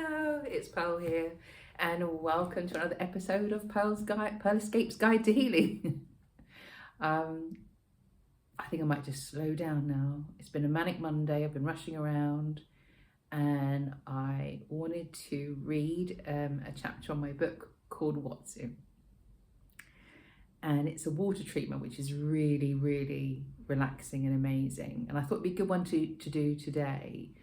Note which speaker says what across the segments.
Speaker 1: Hello, it's Pearl here, and welcome to another episode of Pearl Escape's Guide to Healing. um, I think I might just slow down now. It's been a manic Monday. I've been rushing around, and I wanted to read a chapter on my book called Watsu, and it's a water treatment which is really, really relaxing and amazing. And I thought it'd be a good one to do today,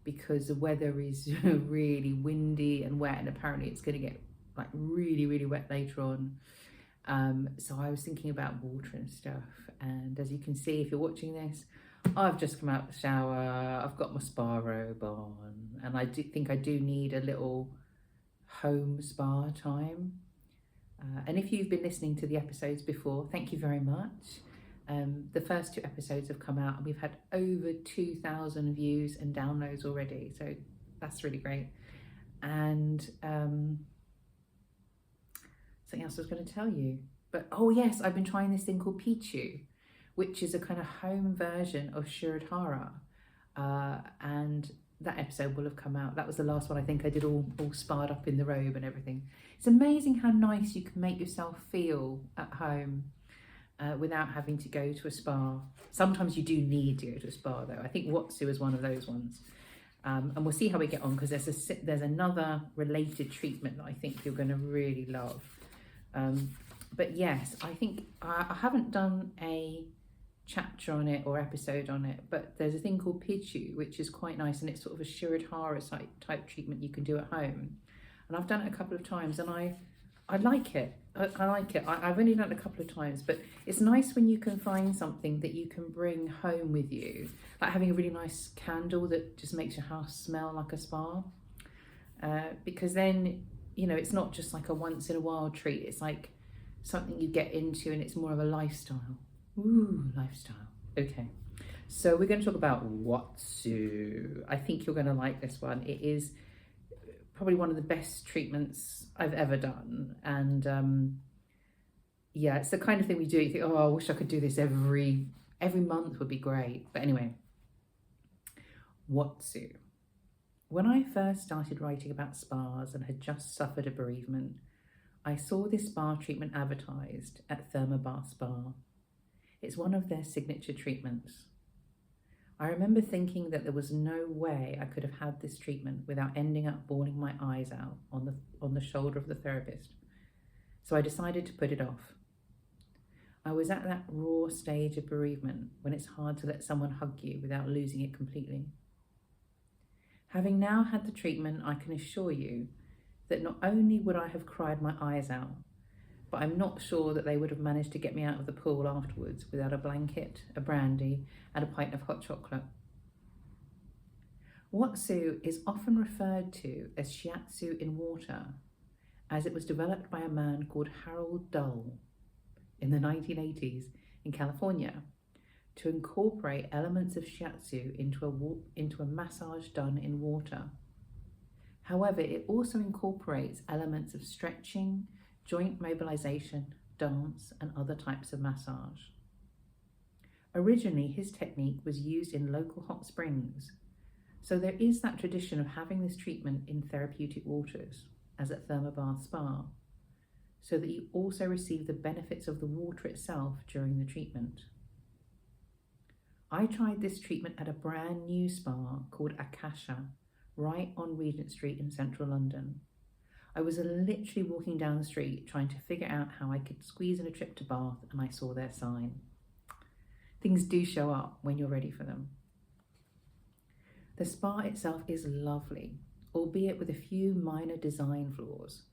Speaker 1: because the weather is really windy and wet, and apparently it's going to get like really, really wet later on. So I was thinking about water and stuff, and as you can see, if you're watching this, I've just come out of the shower, I've got my spa robe on, and I do think I do need a little home spa time. And if you've been listening to the episodes before, thank you very much. The first 2 episodes have come out and we've had over 2,000 views and downloads already, so that's really great. And something else I was going to tell you, but oh yes, I've been trying this thing called Pichu, which is a kind of home version of Shirodhara, and that episode will have come out. That was the last one. I think I did all sparred up in the robe and everything. It's amazing how nice you can make yourself feel at home without having to go to a spa. Sometimes you do need to go to a spa though. I think Watsu is one of those ones. And we'll see how we get on, because there's another related treatment that I think you're going to really love. But yes, I think I haven't done a chapter on it or episode on it, but there's a thing called Pichu, which is quite nice, and it's sort of a Shirodhara type treatment you can do at home. And I've done it a couple of times, and I like it. I like it. I've only done it a couple of times, but it's nice when you can find something that you can bring home with you, like having a really nice candle that just makes your house smell like a spa. Because then, you know, it's not just like a once in a while treat. It's like something you get into, and it's more of a lifestyle. Ooh, lifestyle. Okay. So we're going to talk about Watsu. I think you're going to like this one. It is probably one of the best treatments I've ever done, and yeah, it's the kind of thing we do. You think, oh, I wish I could do this every month, would be great. But anyway, Watsu. When I first started writing about spas and had just suffered a bereavement, I saw this spa treatment advertised at Thermabath Spa. It's one of their signature treatments. I remember thinking that there was no way I could have had this treatment without ending up bawling my eyes out on the shoulder of the therapist. So I decided to put it off. I was at that raw stage of bereavement when it's hard to let someone hug you without losing it completely. Having now had the treatment, I can assure you that not only would I have cried my eyes out, but I'm not sure that they would have managed to get me out of the pool afterwards without a blanket, a brandy, and a pint of hot chocolate. Watsu is often referred to as shiatsu in water, as it was developed by a man called Harold Dull in the 1980s in California to incorporate elements of shiatsu into a massage done in water. However, it also incorporates elements of stretching, joint mobilization, dance, and other types of massage. Originally, his technique was used in local hot springs, so there is that tradition of having this treatment in therapeutic waters, as at Thermabath Spa, so that you also receive the benefits of the water itself during the treatment. I tried this treatment at a brand new spa called Akasha, right on Regent Street in central London. I was literally walking down the street trying to figure out how I could squeeze in a trip to Bath, and I saw their sign. Things do show up when you're ready for them. The spa itself is lovely, albeit with a few minor design flaws,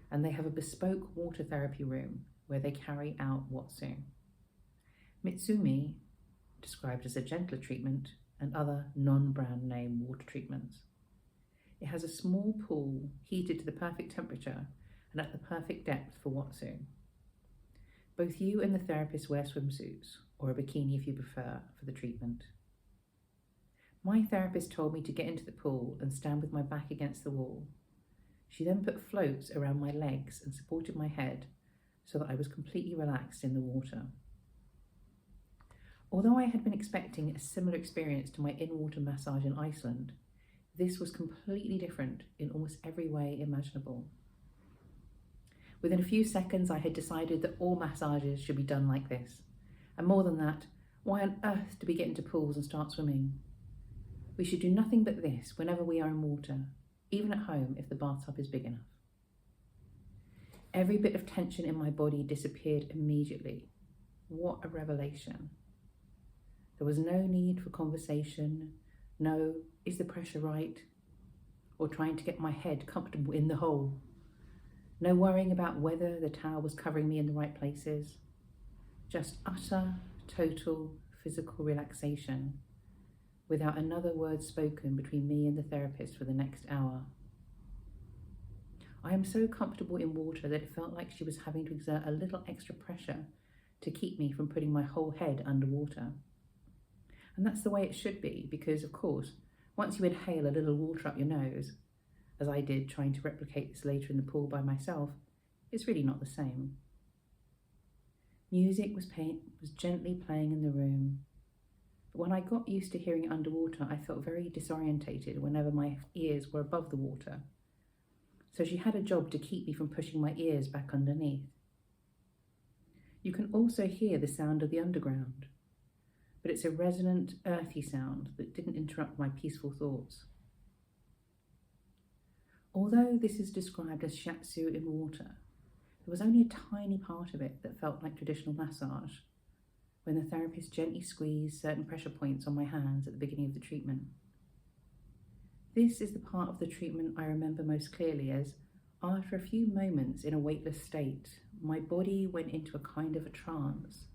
Speaker 1: and they have a bespoke water therapy room where they carry out Watsu. Mitsumi, described as a gentler treatment, and other non-brand name water treatments. It has a small pool heated to the perfect temperature and at the perfect depth for Watsu. Both you and the therapist wear swimsuits, or a bikini if you prefer, for the treatment. My therapist told me to get into the pool and stand with my back against the wall. She then put floats around my legs and supported my head so that I was completely relaxed in the water. Although I had been expecting a similar experience to my in-water massage in Iceland, This was completely different in almost every way imaginable. Within a few seconds, I had decided that all massages should be done like this. And more than that, why on earth do we get into pools and start swimming? We should do nothing but this whenever we are in water, even at home if the bathtub is big enough. Every bit of tension in my body disappeared immediately. What a revelation. There was no need for conversation, no, is the pressure right? Or trying to get my head comfortable in the hole. No worrying about whether the towel was covering me in the right places. Just utter, total physical relaxation without another word spoken between me and the therapist for the next hour. I am so comfortable in water that it felt like she was having to exert a little extra pressure to keep me from putting my whole head underwater. And that's the way it should be, because of course, once you inhale a little water up your nose, as I did trying to replicate this later in the pool by myself, it's really not the same. Music was gently playing in the room, but when I got used to hearing it underwater, I felt very disorientated whenever my ears were above the water. So she had a job to keep me from pushing my ears back underneath. You can also hear the sound of the underground, but it's a resonant, earthy sound that didn't interrupt my peaceful thoughts. Although this is described as shiatsu in water, there was only a tiny part of it that felt like traditional massage, when the therapist gently squeezed certain pressure points on my hands at the beginning of the treatment. This is the part of the treatment I remember most clearly, as after a few moments in a weightless state, my body went into a kind of a trance,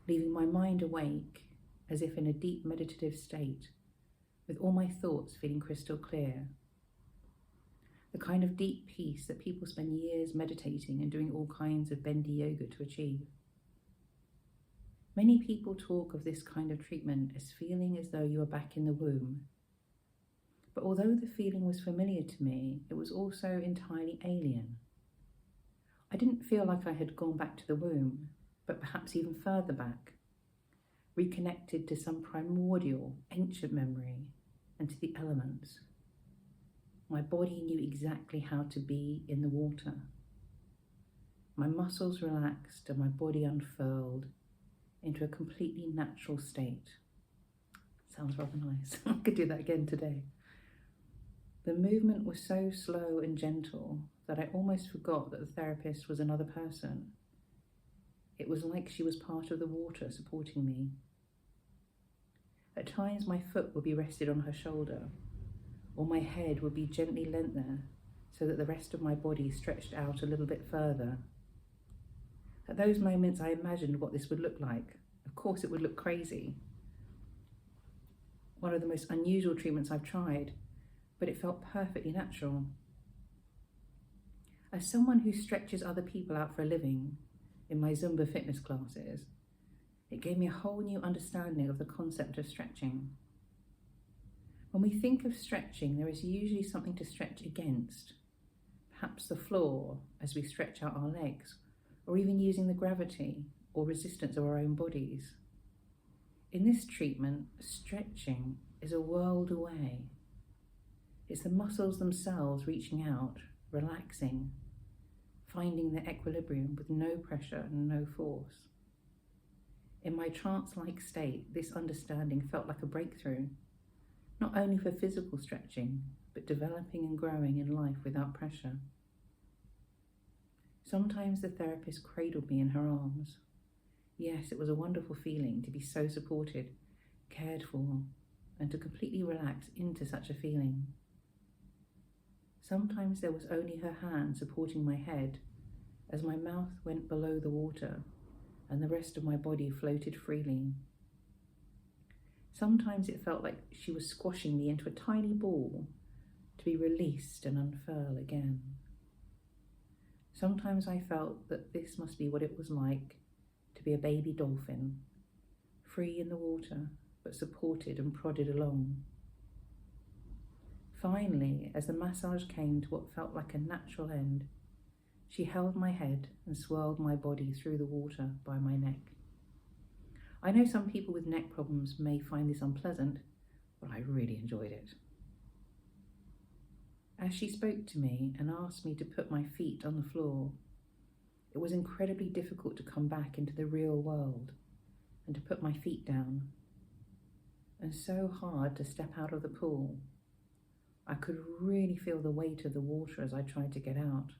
Speaker 1: leaving my mind awake as if in a deep meditative state, with all my thoughts feeling crystal clear. The kind of deep peace that people spend years meditating and doing all kinds of bendy yoga to achieve. Many people talk of this kind of treatment as feeling as though you are back in the womb. But although the feeling was familiar to me, it was also entirely alien. I didn't feel like I had gone back to the womb, but perhaps even further back, reconnected to some primordial, ancient memory and to the elements. My body knew exactly how to be in the water. My muscles relaxed and my body unfurled into a completely natural state. Sounds rather nice. I could do that again today. The movement was so slow and gentle that I almost forgot that the therapist was another person. It was like she was part of the water supporting me. At times my foot would be rested on her shoulder, or my head would be gently leant there so that the rest of my body stretched out a little bit further. At those moments I imagined what this would look like. Of course it would look crazy. One of the most unusual treatments I've tried, but it felt perfectly natural. As someone who stretches other people out for a living in my Zumba fitness classes, it gave me a whole new understanding of the concept of stretching. When we think of stretching, there is usually something to stretch against, perhaps the floor as we stretch out our legs, or even using the gravity or resistance of our own bodies. In this treatment, stretching is a world away. It's the muscles themselves reaching out, relaxing, finding their equilibrium with no pressure and no force. In my trance-like state, this understanding felt like a breakthrough, not only for physical stretching, but developing and growing in life without pressure. Sometimes the therapist cradled me in her arms. Yes, it was a wonderful feeling to be so supported, cared for, and to completely relax into such a feeling. Sometimes there was only her hand supporting my head as my mouth went below the water and the rest of my body floated freely. Sometimes it felt like she was squashing me into a tiny ball to be released and unfurl again. Sometimes I felt that this must be what it was like to be a baby dolphin, free in the water, but supported and prodded along. Finally, as the massage came to what felt like a natural end, she held my head and swirled my body through the water by my neck. I know some people with neck problems may find this unpleasant, but I really enjoyed it. As she spoke to me and asked me to put my feet on the floor, it was incredibly difficult to come back into the real world and to put my feet down, and so hard to step out of the pool. I could really feel the weight of the water as I tried to get out.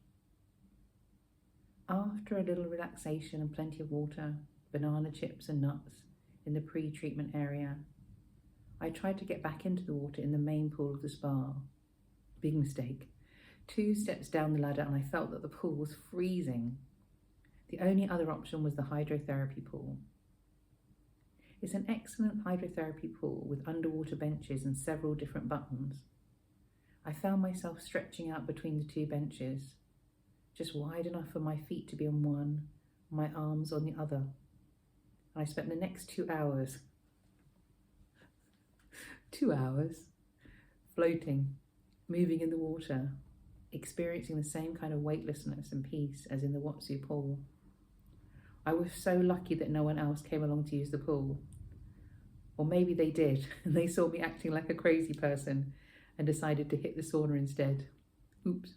Speaker 1: After a little relaxation and plenty of water, banana chips and nuts in the pre-treatment area, I tried to get back into the water in the main pool of the spa. Big mistake. 2 steps down the ladder and I felt that the pool was freezing. The only other option was the hydrotherapy pool. It's an excellent hydrotherapy pool with underwater benches and several different buttons. I found myself stretching out between the 2 benches, just wide enough for my feet to be on one, my arms on the other. And I spent the next 2 hours, 2 hours, floating, moving in the water, experiencing the same kind of weightlessness and peace as in the Watsu pool. I was so lucky that no one else came along to use the pool. Or maybe they did, and they saw me acting like a crazy person and decided to hit the sauna instead. Oops.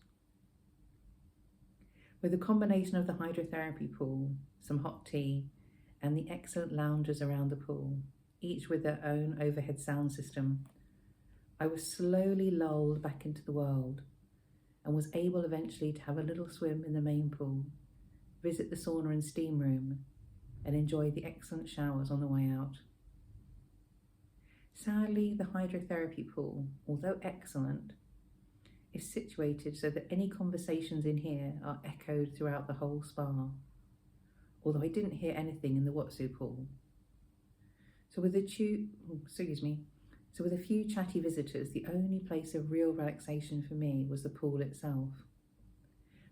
Speaker 1: With a combination of the hydrotherapy pool, some hot tea, and the excellent loungers around the pool, each with their own overhead sound system, I was slowly lulled back into the world and was able eventually to have a little swim in the main pool, visit the sauna and steam room, and enjoy the excellent showers on the way out. Sadly, the hydrotherapy pool, although excellent, is situated so that any conversations in here are echoed throughout the whole spa, although I didn't hear anything in the Watsu pool. So with a few chatty visitors, the only place of real relaxation for me was the pool itself.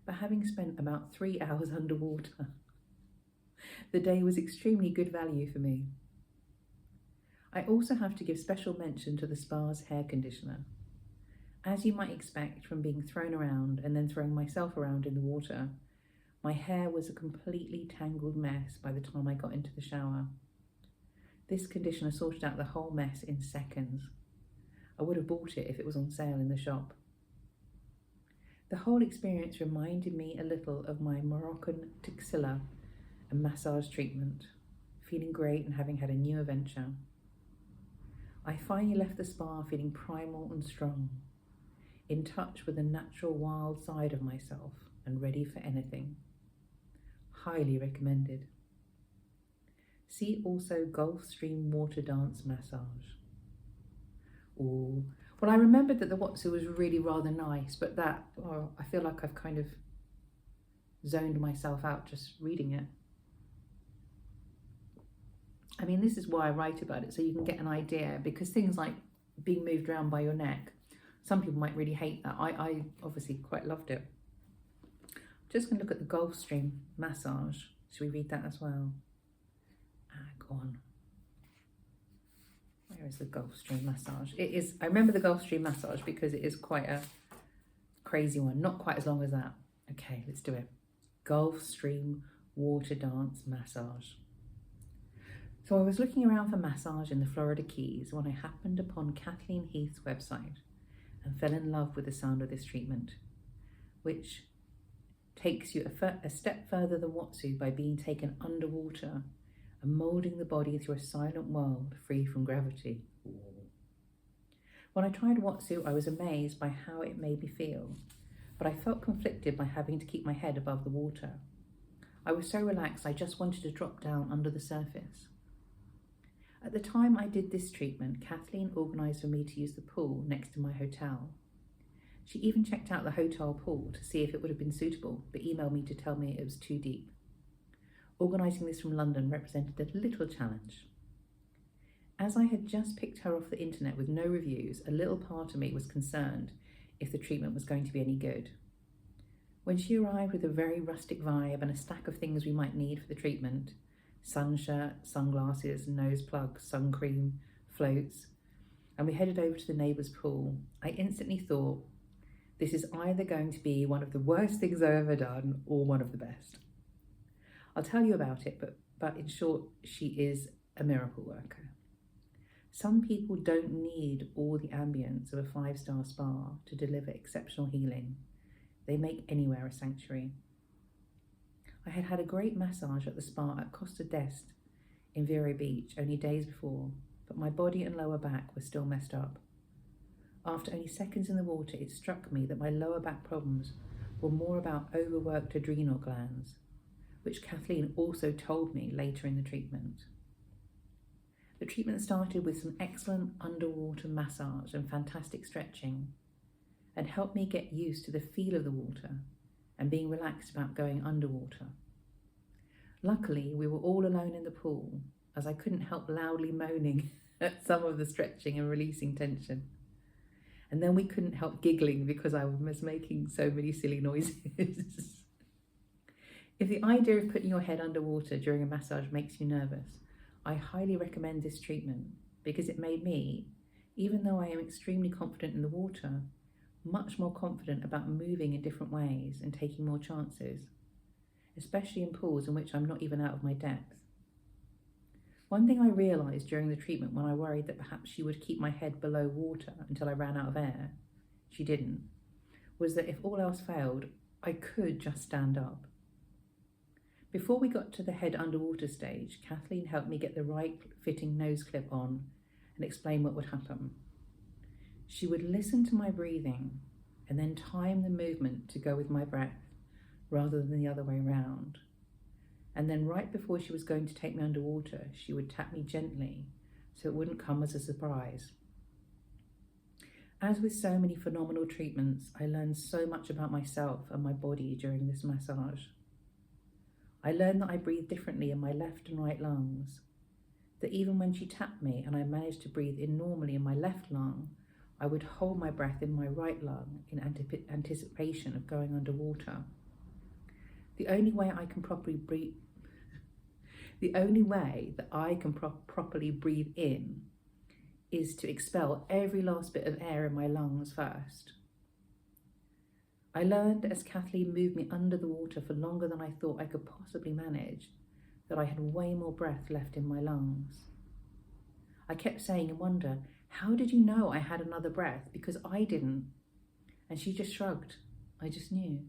Speaker 1: But having spent about 3 hours underwater, the day was extremely good value for me. I also have to give special mention to the spa's hair conditioner. As you might expect from being thrown around and then throwing myself around in the water, my hair was a completely tangled mess by the time I got into the shower. This conditioner sorted out the whole mess in seconds. I would have bought it if it was on sale in the shop. The whole experience reminded me a little of my Moroccan Tixilla and massage treatment, feeling great and having had a new adventure. I finally left the spa feeling primal and strong, in touch with the natural wild side of myself and ready for anything. Highly recommended. See also Gulfstream Water Dance massage. Ooh. Well, I remembered that the Watsu was really rather nice, but I feel like I've kind of zoned myself out just reading it. I mean, this is why I write about it, so you can get an idea, because things like being moved around by your neck, some people might really hate that. I obviously quite loved it. Just going to look at the Gulfstream massage. Should we read that as well? Go on. Where is the Gulfstream massage? It is, I remember the Gulfstream massage because it is quite a crazy one. Not quite as long as that. Okay, let's do it. Gulfstream Water Dance massage. So I was looking around for massage in the Florida Keys when I happened upon Kathleen Heath's website and fell in love with the sound of this treatment, which takes you a step further than Watsu by being taken underwater and moulding the body through a silent world free from gravity. When I tried Watsu, I was amazed by how it made me feel, but I felt conflicted by having to keep my head above the water. I was so relaxed I just wanted to drop down under the surface. At the time I did this treatment, Kathleen organised for me to use the pool next to my hotel. She even checked out the hotel pool to see if it would have been suitable, but emailed me to tell me it was too deep. Organising this from London represented a little challenge. As I had just picked her off the internet with no reviews, a little part of me was concerned if the treatment was going to be any good. When she arrived with a very rustic vibe and a stack of things we might need for the treatment, sun shirt, sunglasses, nose plugs, sun cream, floats, and we headed over to the neighbour's pool, I instantly thought, this is either going to be one of the worst things I've ever done or one of the best. I'll tell you about it, but in short, she is a miracle worker. Some people don't need all the ambience of a 5-star spa to deliver exceptional healing. They make anywhere a sanctuary. I had had a great massage at the spa at Costa d'Est in Vero Beach only days before, but my body and lower back were still messed up. After only seconds in the water, it struck me that my lower back problems were more about overworked adrenal glands, which Kathleen also told me later in the treatment. The treatment started with some excellent underwater massage and fantastic stretching, and helped me get used to the feel of the water and being relaxed about going underwater. Luckily, we were all alone in the pool, as I couldn't help loudly moaning at some of the stretching and releasing tension. And then we couldn't help giggling because I was making so many silly noises. If the idea of putting your head underwater during a massage makes you nervous, I highly recommend this treatment because it made me, even though I am extremely confident in the water, much more confident about moving in different ways and taking more chances, especially in pools in which I'm not even out of my depth. One thing I realised during the treatment when I worried that perhaps she would keep my head below water until I ran out of air, she didn't, was that if all else failed, I could just stand up. Before we got to the head underwater stage, Kathleen helped me get the right fitting nose clip on and explain what would happen. She would listen to my breathing and then time the movement to go with my breath rather than the other way around. And then right before she was going to take me underwater, she would tap me gently so it wouldn't come as a surprise. As with so many phenomenal treatments, I learned so much about myself and my body during this massage. I learned that I breathe differently in my left and right lungs, that even when she tapped me and I managed to breathe in normally in my left lung, I would hold my breath in my right lung in anticipation of going underwater. The only way that I can properly breathe in is to expel every last bit of air in my lungs first. I learned as Kathleen moved me under the water for longer than I thought I could possibly manage that I had way more breath left in my lungs. I kept saying in wonder, "How did you know I had another breath? Because I didn't." And she just shrugged. I just knew.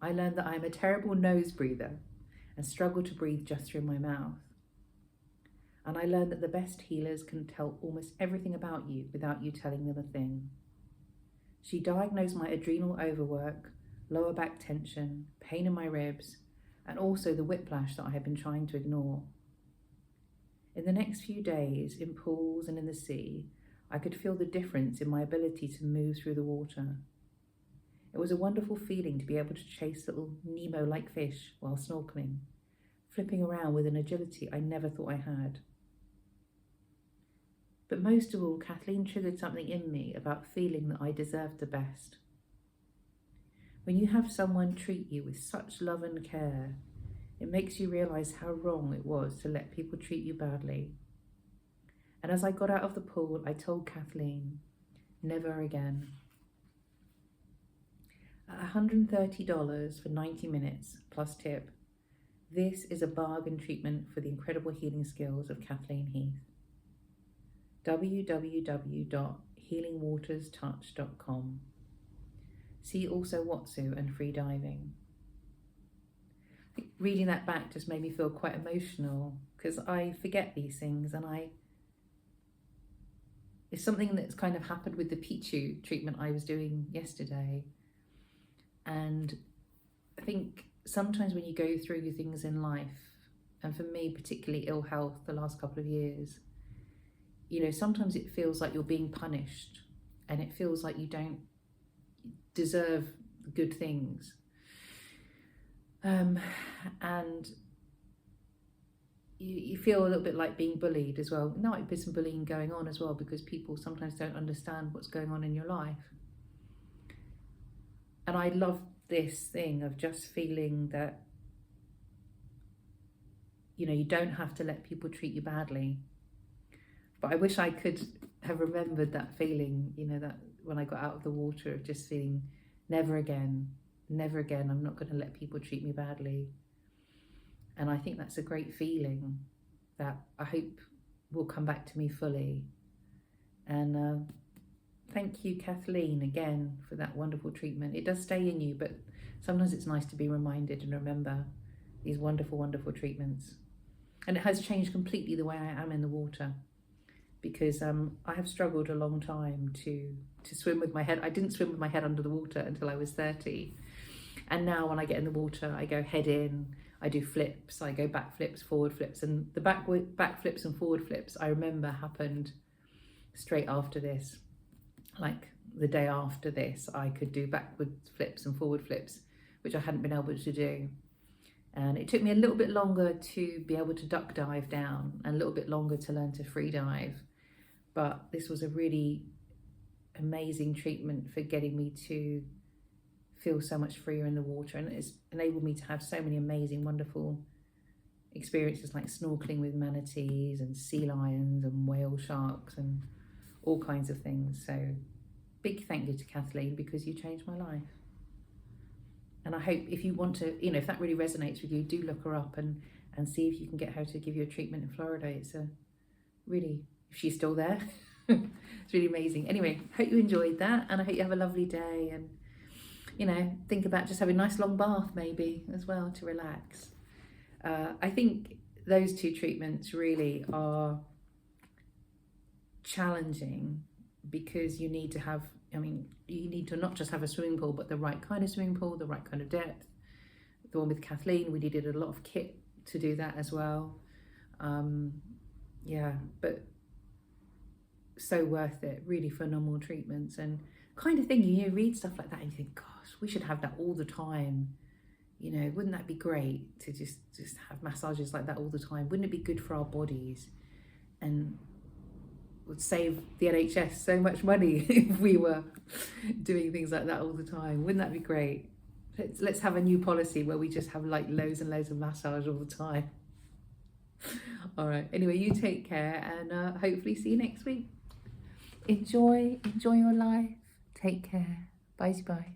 Speaker 1: I learned that I am a terrible nose breather and struggle to breathe just through my mouth. And I learned that the best healers can tell almost everything about you without you telling them a thing. She diagnosed my adrenal overwork, lower back tension, pain in my ribs, and also the whiplash that I had been trying to ignore. In the next few days, in pools and in the sea, I could feel the difference in my ability to move through the water. It was a wonderful feeling to be able to chase little Nemo-like fish while snorkeling, flipping around with an agility I never thought I had. But most of all, Kathleen triggered something in me about feeling that I deserved the best. When you have someone treat you with such love and care, it makes you realise how wrong it was to let people treat you badly. And as I got out of the pool, I told Kathleen, never again. At $130 for 90 minutes plus tip, this is a bargain treatment for the incredible healing skills of Kathleen Heath. www.healingwaterstouch.com. See also Watsu and free diving. I think reading that back just made me feel quite emotional because I forget these things, and it's something that's kind of happened with the Pichu treatment I was doing yesterday. And I think sometimes when you go through things in life, and for me particularly ill health the last couple of years, sometimes it feels like you're being punished and it feels like you don't deserve good things. And you feel a little bit like being bullied as well. There might be some bullying going on as well because people sometimes don't understand what's going on in your life. And I love this thing of just feeling that, you don't have to let people treat you badly. But I wish I could have remembered that feeling, that when I got out of the water of just feeling, never again, I'm not going to let people treat me badly. And I think that's a great feeling that I hope will come back to me fully. And thank you, Kathleen, again for that wonderful treatment. It does stay in you, but sometimes it's nice to be reminded and remember these wonderful, wonderful treatments. And it has changed completely the way I am in the water, because I have struggled a long time to swim with my head. I didn't swim with my head under the water until I was 30. And now when I get in the water, I go head in, I do flips, I go back flips, forward flips. And the back flips and forward flips, I remember happened straight after this. Like the day after this, I could do backwards flips and forward flips, which I hadn't been able to do. And it took me a little bit longer to be able to duck dive down and a little bit longer to learn to free dive. But this was a really amazing treatment for getting me to feel so much freer in the water, and it's enabled me to have so many amazing, wonderful experiences like snorkeling with manatees and sea lions and whale sharks and all kinds of things. So big thank you to Kathleen, because you changed my life. And I hope if you want to, if that really resonates with you, do look her up and see if you can get her to give you a treatment in Florida. It's a really, if she's still there, it's really amazing. Anyway, hope you enjoyed that, and I hope you have a lovely day, and think about just having a nice long bath maybe as well to relax. I think those two treatments really are challenging, because you need to not just have a swimming pool, but the right kind of swimming pool, the right kind of depth. The one with Kathleen, we needed a lot of kit to do that as well. But so worth it, really phenomenal treatments, and kind of thing, you read stuff like that and you think, gosh, we should have that all the time. Wouldn't that be great to just have massages like that all the time? Wouldn't it be good for our bodies? And would save the NHS so much money if we were doing things like that all the time. Wouldn't that be great? Let's have a new policy where we just have like loads and loads of massage all the time. All right, anyway, you take care, and hopefully see you next week. Enjoy your life. Take care. Bye.